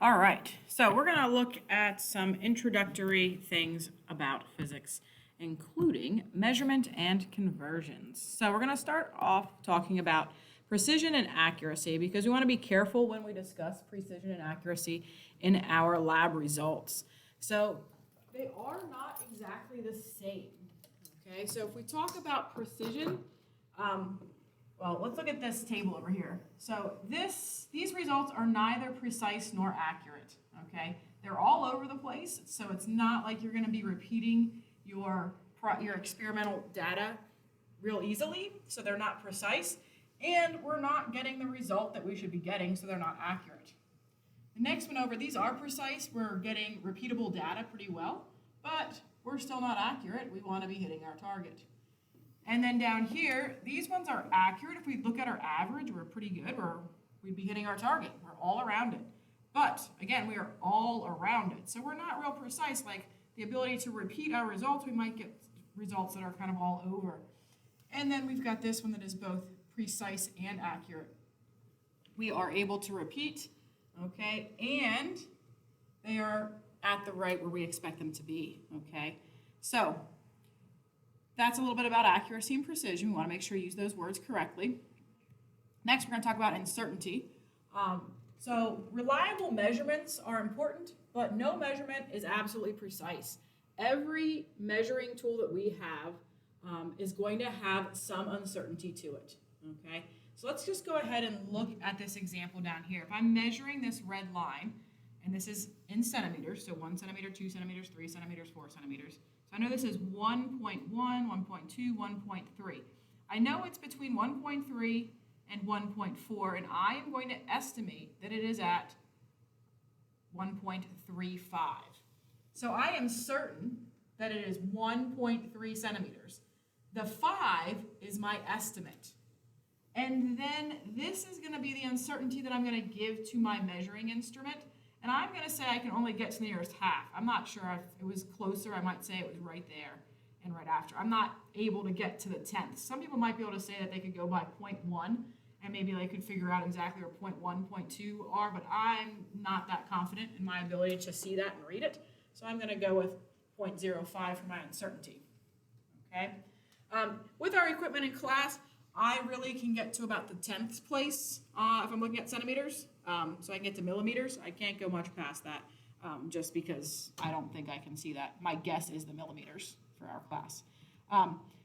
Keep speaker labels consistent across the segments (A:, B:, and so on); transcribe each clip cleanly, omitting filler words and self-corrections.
A: All right, so we're going to look at some introductory things about physics, including measurement and conversions. So we're going to start off talking about precision and accuracy because we want to be careful when we discuss precision and accuracy in our lab results. So they are not exactly the same. Okay, so if we talk about precision, well, let's look at this table over here. So these results are neither precise nor accurate, okay? They're all over the place, so it's not like you're gonna be repeating your experimental data real easily, so they're not precise, and we're not getting the result that we should be getting, so they're not accurate. The next one over, these are precise. We're getting repeatable data pretty well, but we're still not accurate. We wanna be hitting our target. And then down here, these ones are accurate. If we look at our average, we're pretty good. We'd be hitting our target. We're all around it. But again, we are all around it. So we're not real precise. Like the ability to repeat our results, we might get results that are kind of all over. And then we've got this one that is both precise and accurate. We are able to repeat, okay, and they are at the right where we expect them to be, okay? So that's a little bit about accuracy and precision. We want to make sure you use those words correctly. Next, we're going to talk about uncertainty. So reliable measurements are important, but no measurement is absolutely precise. Every measuring tool that we have is going to have some uncertainty to it, okay? So let's just go ahead and look at this example down here. If I'm measuring this red line, and this is in centimeters, so 1 centimeter, 2 centimeters, 3 centimeters, 4 centimeters. So I know this is 1.1, 1.2, 1.3. I know it's between 1.3 and 1.4, and I am going to estimate that it is at 1.35. So I am certain that it is 1.3 centimeters. The 5 is my estimate. And then this is going to be the uncertainty that I'm going to give to my measuring instrument. And I'm going to say I can only get to the nearest half. I'm not sure if it was closer. I might say it was right there and right after. I'm not able to get to the 10th. Some people might be able to say that they could go by 0.1 and maybe they could figure out exactly where 0.1, 0.2 are, but I'm not that confident in my ability to see that and read it. So I'm going to go with 0.05 for my uncertainty. Okay. With our equipment in class, I really can get to about the 10th place if I'm looking at centimeters. So I can get to millimeters. I can't go much past that just because I don't think I can see that. My guess is the millimeters for our class.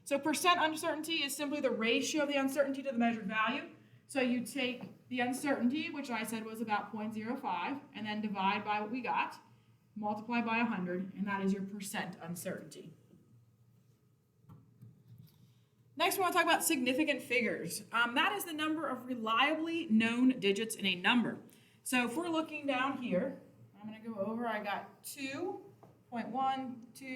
A: So percent uncertainty is simply the ratio of the uncertainty to the measured value. So you take the uncertainty, which I said was about 0.05, and then divide by what we got, multiply by 100, and that is your percent uncertainty. Next, we want to talk about significant figures. That is the number of reliably known digits in a number. So if we're looking down here, I'm going to go over, I got 2.1, 2,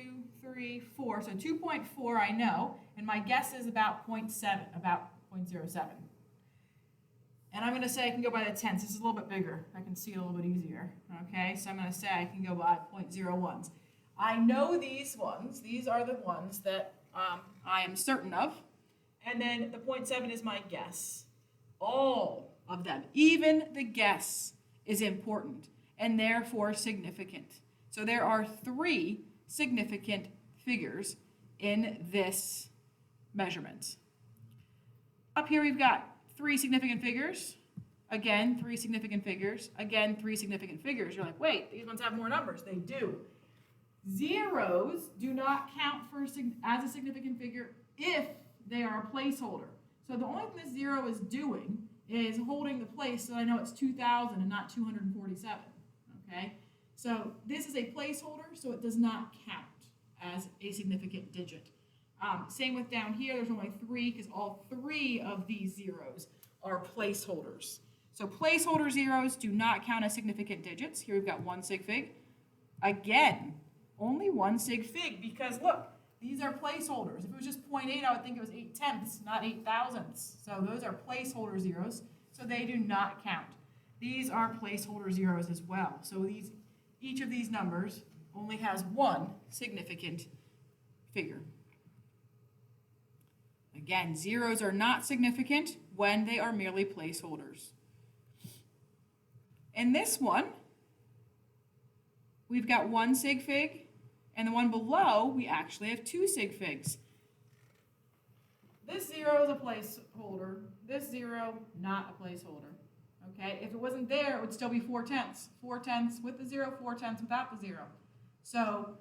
A: 3, 4. So 2.4 I know, and my guess is about 0.7, about 0.07. And I'm going to say I can go by the tenths. This is a little bit bigger. I can see it a little bit easier. Okay, so I'm going to say I can go by 0.01s. I know these ones. These are the ones that I am certain of. And then the 0.7 is my guess. All of them, even the guess, is important and therefore significant. So there are 3 significant figures in this measurement. Up here we've got 3 significant figures. Again, 3 significant figures. Again, 3 significant figures. You're like, wait, these ones have more numbers. They do. Zeros do not count as a significant figure if they are a placeholder. So the only thing this 0 is doing is holding the place so I know it's 2,000 and not 247. Okay? So this is a placeholder, so it does not count as a significant digit. Same with down here, there's only 3 because all 3 of these zeros are placeholders. So placeholder zeros do not count as significant digits. Here we've got 1 sig fig. Again, only 1 sig fig because look, these are placeholders. If it was just 0.8, I would think it was 8 tenths, not 8 thousandths. So those are placeholder zeros, so they do not count. These are placeholder zeros as well. So each of these numbers only has 1 significant figure. Again, zeros are not significant when they are merely placeholders. In this one, we've got 1 sig fig, and the one below, we actually have 2 sig figs. This 0 is a placeholder. This 0, not a placeholder. Okay, if it wasn't there, it would still be 4/10. 4/10 with the 0, 4/10 without the 0. So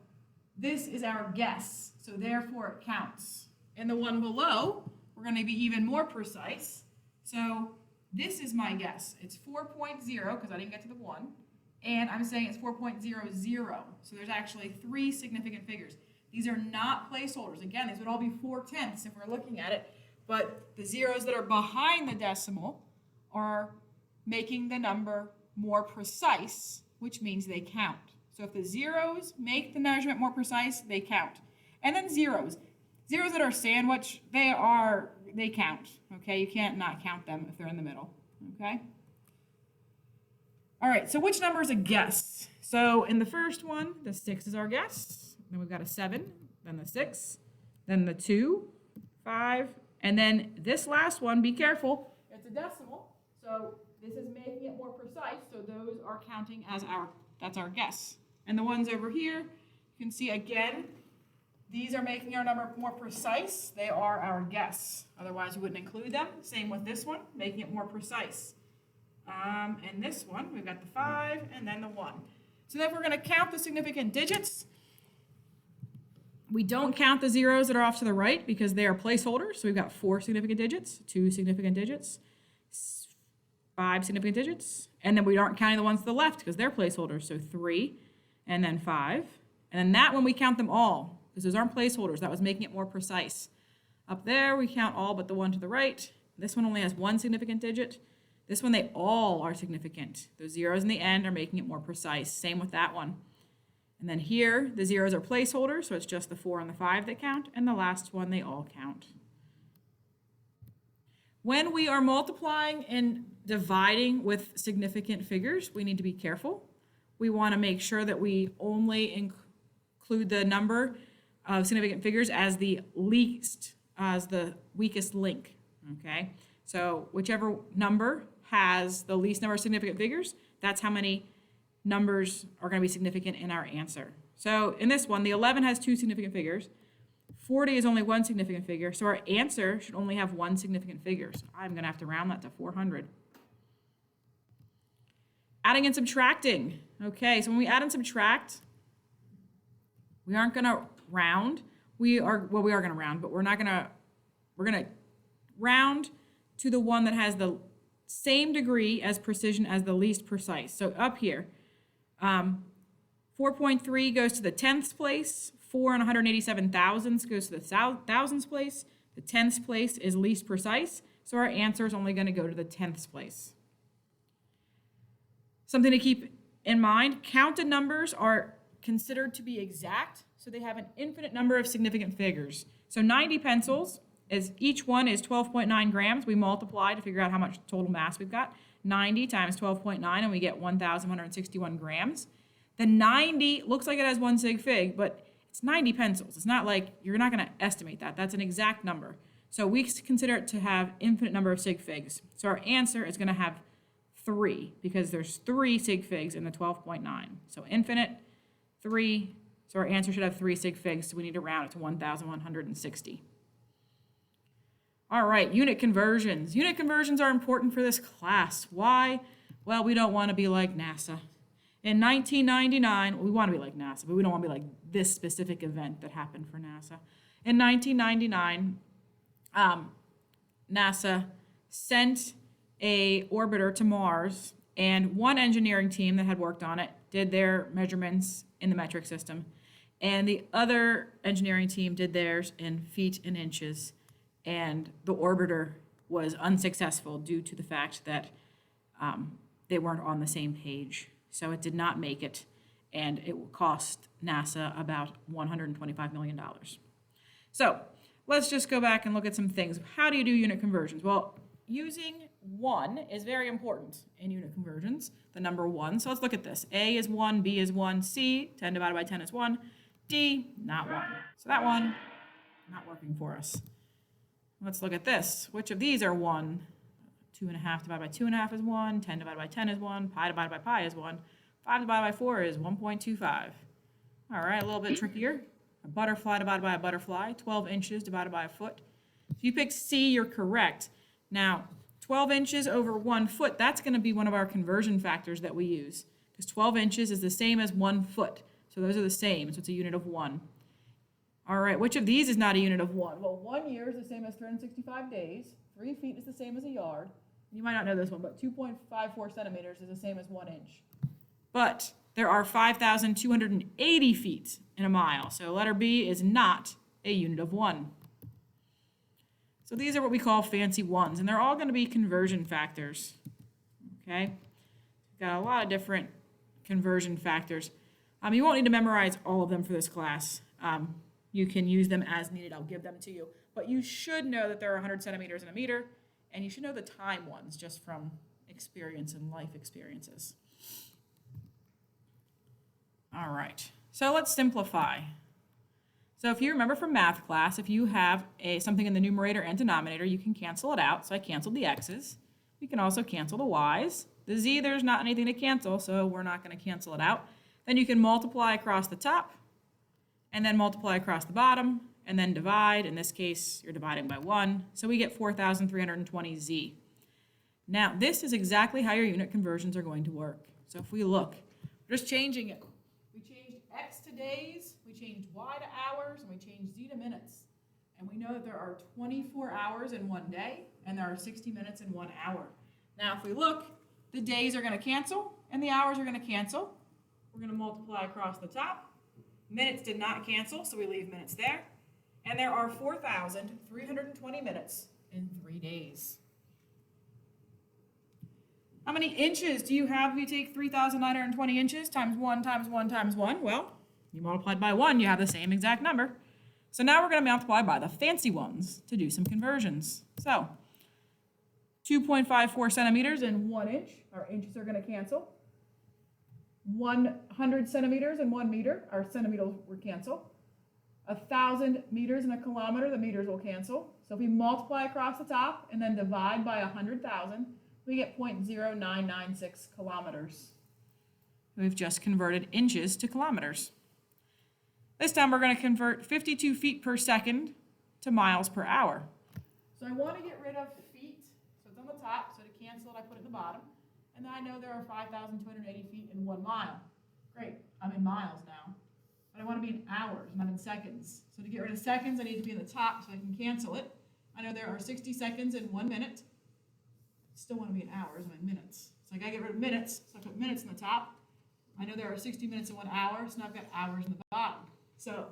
A: this is our guess, so therefore it counts. And the one below, we're going to be even more precise. So this is my guess. It's 4.0, because I didn't get to the 1, and I'm saying it's 4.00. So there's actually 3 significant figures. These are not placeholders. Again, these would all be 4/10 if we're looking at it, but the zeros that are behind the decimal are making the number more precise, which means they count. So if the zeros make the measurement more precise, they count. And then zeros. Zeros that are sandwiched, they count. Okay, you can't not count them if they're in the middle. Okay? All right, so which number is a guess? So in the first one, the 6 is our guess. Then we've got a 7, then the 6, then the 2, 5, and then this last one, be careful, it's a decimal. So this is making it more precise, so those are counting as that's our guess. And the ones over here, you can see again, these are making our number more precise. They are our guess. Otherwise, we wouldn't include them. Same with this one, making it more precise. And this one, we've got the 5 and then the 1. So then if we're going to count the significant digits, we don't count the zeros that are off to the right because they are placeholders. So we've got 4 significant digits, 2 significant digits, 5 significant digits, and then we aren't counting the ones to the left because they're placeholders. So 3, and then 5, and then that one we count them all because those aren't placeholders. That was making it more precise. Up there we count all but the one to the right. This one only has 1 significant digit. This one, they all are significant. Those zeros in the end are making it more precise. Same with that one. And then here, the zeros are placeholders, so it's just the 4 and the 5 that count, and the last one, they all count. When we are multiplying and dividing with significant figures, we need to be careful. We want to make sure that we only include the number of significant figures as the least, as the weakest link, okay? So whichever number has the least number of significant figures, that's how many numbers are going to be significant in our answer. So in this one, the 11 has 2 significant figures. 40 is only 1 significant figure, so our answer should only have 1 significant figure. So I'm going to have to round that to 400. Adding and subtracting. Okay, so when we add and subtract, we aren't going to round. We are going to round, but we're going to round to the one that has the same degree as precision as the least precise. So up here, 4.3 goes to the 10th place, 4 and 187 thousandths goes to the thousandths place, the 10th place is least precise, so our answer is only going to go to the 10th place. Something to keep in mind, counted numbers are considered to be exact, so they have an infinite number of significant figures. So 90 pencils, as each one is 12.9 grams, we multiply to figure out how much total mass we've got. 90 times 12.9, and we get 1,161 grams. The 90 looks like it has 1 sig fig, but it's 90 pencils. It's not like, you're not going to estimate that. That's an exact number. So we consider it to have infinite number of sig figs. So our answer is going to have 3, because there's 3 sig figs in the 12.9. So infinite, 3. So our answer should have 3 sig figs, so we need to round it to 1,160. All right, unit conversions. Unit conversions are important for this class. Why? Well, we don't want to be like NASA. In 1999, we want to be like NASA, but we don't want to be like this specific event that happened for NASA. In 1999, NASA sent a orbiter to Mars, and one engineering team that had worked on it did their measurements in the metric system, and the other engineering team did theirs in feet and inches. And the orbiter was unsuccessful due to the fact that they weren't on the same page. So it did not make it, and it will cost NASA about $125 million. So let's just go back and look at some things. How do you do unit conversions? Well, using 1 is very important in unit conversions, the number 1. So let's look at this. A is 1, B is 1, C, 10 divided by 10 is 1, D, not 1. So that one, not working for us. Let's look at this. Which of these are 1? 2.5 divided by 2.5 is 1. 10 divided by 10 is 1. Pi divided by pi is 1. 5 divided by 4 is 1.25. All right, a little bit trickier. A butterfly divided by a butterfly, 12 inches divided by a foot. If you pick C, you're correct. Now, 12 inches over 1 foot, that's going to be one of our conversion factors that we use, because 12 inches is the same as 1 foot. So those are the same, so it's a unit of 1. All right, which of these is not a unit of 1? Well, 1 year is the same as 365 days. 3 feet is the same as a yard. You might not know this one, but 2.54 centimeters is the same as 1 inch. But there are 5,280 feet in a mile, so letter B is not a unit of 1. So these are what we call fancy ones, and they're all going to be conversion factors. Okay? We've got a lot of different conversion factors. You won't need to memorize all of them for this class. You can use them as needed. I'll give them to you. But you should know that there are 100 centimeters in a meter, and you should know the time ones just from experience and life experiences. All right, so let's simplify. So if you remember from math class, if you have something in the numerator and denominator, you can cancel it out. So I canceled the x's. We can also cancel the y's. The z, there's not anything to cancel, so we're not going to cancel it out. Then you can multiply across the top, and then multiply across the bottom, and then divide. In this case, you're dividing by 1. So we get 4,320z. Now, this is exactly how your unit conversions are going to work. So if we look, we're just changing it. We changed x to days, we changed y to hours, and we changed z to minutes. And we know that there are 24 hours in 1 day, and there are 60 minutes in 1 hour. Now, if we look, the days are going to cancel, and the hours are going to cancel. We're going to multiply across the top. Minutes did not cancel, so we leave minutes there. And there are 4,320 minutes in 3 days. How many inches do you have if you take 3,920 inches times 1 times 1 times 1? Well, you multiplied by 1, you have the same exact number. So now we're going to multiply by the fancy ones to do some conversions. So 2.54 centimeters in 1 inch. Our inches are going to cancel. 100 centimeters in 1 meter. Our centimeters will cancel. 1,000 meters in a kilometer. The meters will cancel. So if we multiply across the top and then divide by 100,000, we get 0.0996 kilometers. We've just converted inches to kilometers. This time we're going to convert 52 feet per second to miles per hour. So I want to get rid of feet, so it's on the top, so to cancel it I put it at the bottom. And then I know there are 5,280 feet in 1 mile. Great, I'm in miles now. But I want to be in hours, not in seconds. So to get rid of seconds I need to be in the top so I can cancel it. I know there are 60 seconds in 1 minute. Still want to be in hours, I'm in minutes. So I gotta get rid of minutes, so I put minutes in the top. I know there are 60 minutes in 1 hour, so now I've got hours in the bottom. So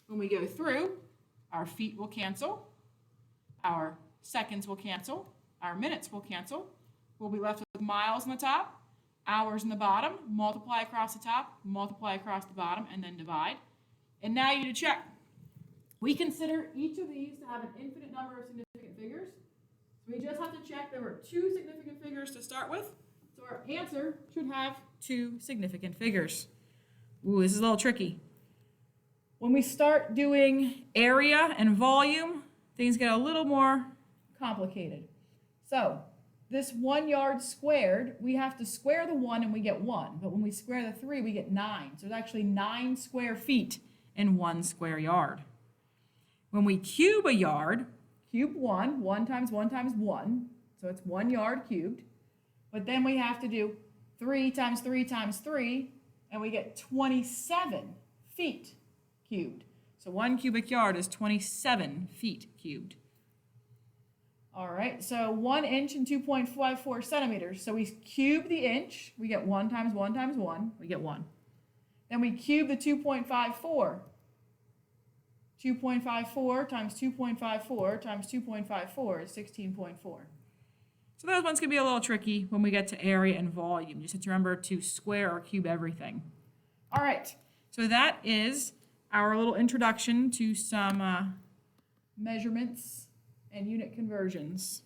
A: when we go through, our feet will cancel, our seconds will cancel, our minutes will cancel. We'll be left with miles in the top, hours in the bottom, multiply across the top, multiply across the bottom, and then divide. And now you need to check. We consider each of these to have an infinite number of significant figures. We just have to check there were 2 significant figures to start with. So our answer should have 2 significant figures. Ooh, this is a little tricky. When we start doing area and volume, things get a little more complicated. So this 1 yard squared, we have to square the 1 and we get 1. But when we square the 3, we get 9. So there's actually 9 square feet in 1 square yard. When we cube a yard, cube 1, 1 times 1 times 1, so it's 1 yard cubed. But then we have to do 3 times 3 times 3, and we get 27 feet cubed. So 1 cubic yard is 27 feet cubed. All right, so 1 inch and 2.54 centimeters. So we cube the inch, we get 1 times 1 times 1, we get 1. Then we cube the 2.54. 2.54 times 2.54 times 2.54 is 16.4. So those ones can be a little tricky when we get to area and volume. You just have to remember to square or cube everything. All right, so that is our little introduction to some measurements and unit conversions